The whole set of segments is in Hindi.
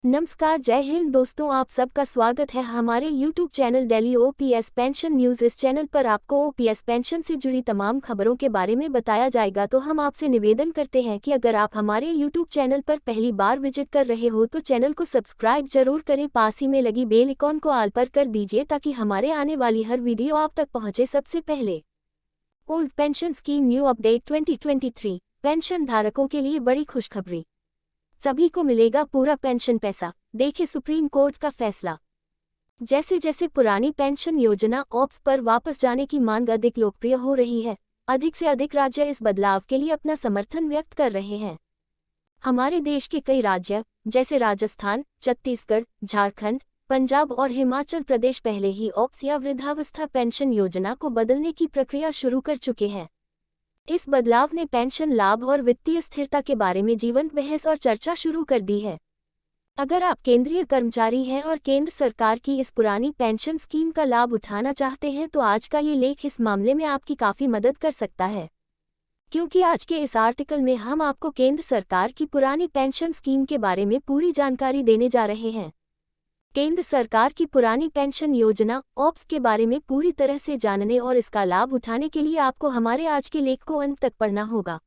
नमस्कार, जय हिंद दोस्तों, आप सबका स्वागत है हमारे YouTube channel daily OPS pension news. इस चैनल पर आपको ओपीएस पेंशन से जुड़ी तमाम खबरों के बारे में बताया जाएगा। तो हम आपसे निवेदन करते हैं कि अगर आप हमारे YouTube चैनल पर पहली बार विजिट कर रहे हो तो चैनल को सब्सक्राइब जरूर करें, पास ही में लगी बेल आइकॉन को ऑल पर कर दीजिए ताकि हमारे आने वाली हर वीडियो आप तक पहुँचे सबसे पहले। Old pension scheme new update 2023, pension धारकों के लिए बड़ी खुशखबरी, सभी को मिलेगा पूरा पेंशन पैसा। देखे सुप्रीम कोर्ट का फैसला। जैसे जैसे पुरानी पेंशन योजना ऑप्स पर वापस जाने की मांग अधिक लोकप्रिय हो रही है, अधिक से अधिक राज्य इस बदलाव के लिए अपना समर्थन व्यक्त कर रहे हैं। हमारे देश के कई राज्य जैसे राजस्थान, छत्तीसगढ़, झारखंड, पंजाब और हिमाचल प्रदेश पहले ही ऑप्स या वृद्धावस्था पेंशन योजना को बदलने की प्रक्रिया शुरू कर चुके हैं। इस बदलाव ने पेंशन लाभ और वित्तीय स्थिरता के बारे में जीवंत बहस और चर्चा शुरू कर दी है। अगर आप केंद्रीय कर्मचारी हैं और केंद्र सरकार की इस पुरानी पेंशन स्कीम का लाभ उठाना चाहते हैं तो आज का ये लेख इस मामले में आपकी काफ़ी मदद कर सकता है, क्योंकि आज के इस आर्टिकल में हम आपको केंद्र सरकार की पुरानी पेंशन स्कीम के बारे में पूरी जानकारी देने जा रहे हैं। केंद्र सरकार की पुरानी पेंशन योजना ऑप्स के बारे में पूरी तरह से जानने और इसका लाभ उठाने के लिए आपको हमारे आज के लेख को अंत तक पढ़ना होगा।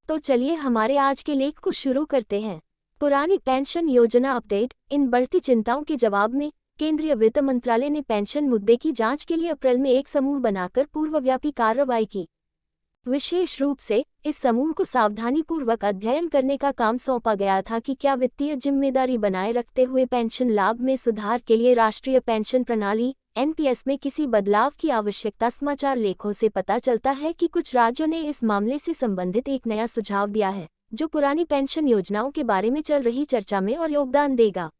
तो चलिए हमारे आज के लेख को शुरू करते हैं। पुरानी पेंशन योजना अपडेट। इन बढ़ती चिंताओं के जवाब में केंद्रीय वित्त मंत्रालय ने पेंशन मुद्दे की जांच के लिए अप्रैल में एक समूह बनाकर पूर्वव्यापी कार्रवाई की। विशेष रूप से इस समूह को सावधानीपूर्वक अध्ययन करने का काम सौंपा गया था कि क्या वित्तीय जिम्मेदारी बनाए रखते हुए पेंशन लाभ में सुधार के लिए राष्ट्रीय पेंशन प्रणाली एनपीएस में किसी बदलाव की आवश्यकता। समाचार लेखों से पता चलता है कि कुछ राज्यों ने इस मामले से संबंधित एक नया सुझाव दिया है, जो पुरानी पेंशन योजनाओं के बारे में चल रही चर्चा में और योगदान देगा।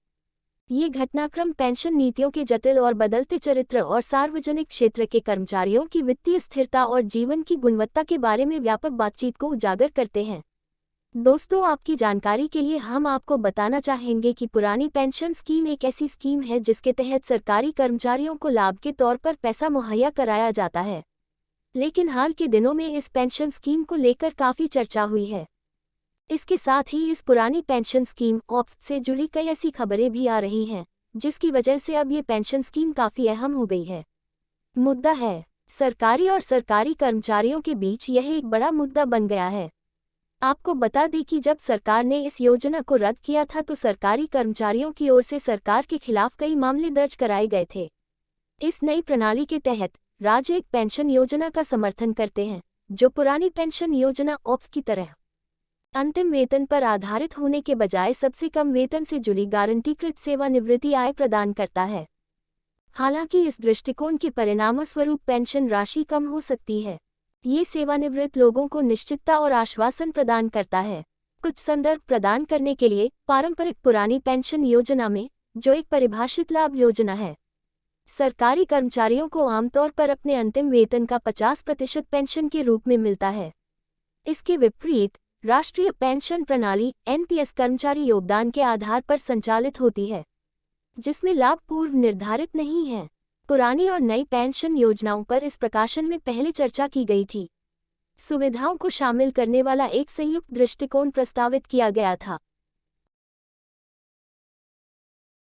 ये घटनाक्रम पेंशन नीतियों के जटिल और बदलते चरित्र और सार्वजनिक क्षेत्र के कर्मचारियों की वित्तीय स्थिरता और जीवन की गुणवत्ता के बारे में व्यापक बातचीत को उजागर करते हैं। दोस्तों, आपकी जानकारी के लिए हम आपको बताना चाहेंगे कि पुरानी पेंशन स्कीम एक ऐसी स्कीम है जिसके तहत सरकारी कर्मचारियों को लाभ के तौर पर पैसा मुहैया कराया जाता है। लेकिन हाल के दिनों में इस पेंशन स्कीम को लेकर काफ़ी चर्चा हुई है। इसके साथ ही इस पुरानी पेंशन स्कीम ऑप्स से जुड़ी कई ऐसी खबरें भी आ रही हैं, जिसकी वजह से अब ये पेंशन स्कीम काफ़ी अहम हो गई है। मुद्दा है, सरकारी और सरकारी कर्मचारियों के बीच यह एक बड़ा मुद्दा बन गया है। आपको बता दें कि जब सरकार ने इस योजना को रद्द किया था तो सरकारी कर्मचारियों की ओर से सरकार के खिलाफ कई मामले दर्ज कराए गए थे। इस नई प्रणाली के तहत राज्य एक पेंशन योजना का समर्थन करते हैं जो पुरानी पेंशन योजना ऑप्स की तरह अंतिम वेतन पर आधारित होने के बजाय सबसे कम वेतन से जुड़ी गारंटीकृत सेवानिवृत्ति आय प्रदान करता है। हालांकि इस दृष्टिकोण के परिणामस्वरूप पेंशन राशि कम हो सकती है। ये सेवानिवृत्त लोगों को निश्चितता और आश्वासन प्रदान करता है। कुछ संदर्भ प्रदान करने के लिए पारंपरिक पुरानी पेंशन योजना में, जो एक परिभाषित लाभ योजना है, सरकारी कर्मचारियों को आमतौर पर अपने अंतिम वेतन का 50% पेंशन के रूप में मिलता है। इसके विपरीत राष्ट्रीय पेंशन प्रणाली एनपीएस कर्मचारी योगदान के आधार पर संचालित होती है, जिसमें लाभ पूर्व निर्धारित नहीं है। पुरानी और नई पेंशन योजनाओं पर इस प्रकाशन में पहले चर्चा की गई थी। सुविधाओं को शामिल करने वाला एक संयुक्त दृष्टिकोण प्रस्तावित किया गया था,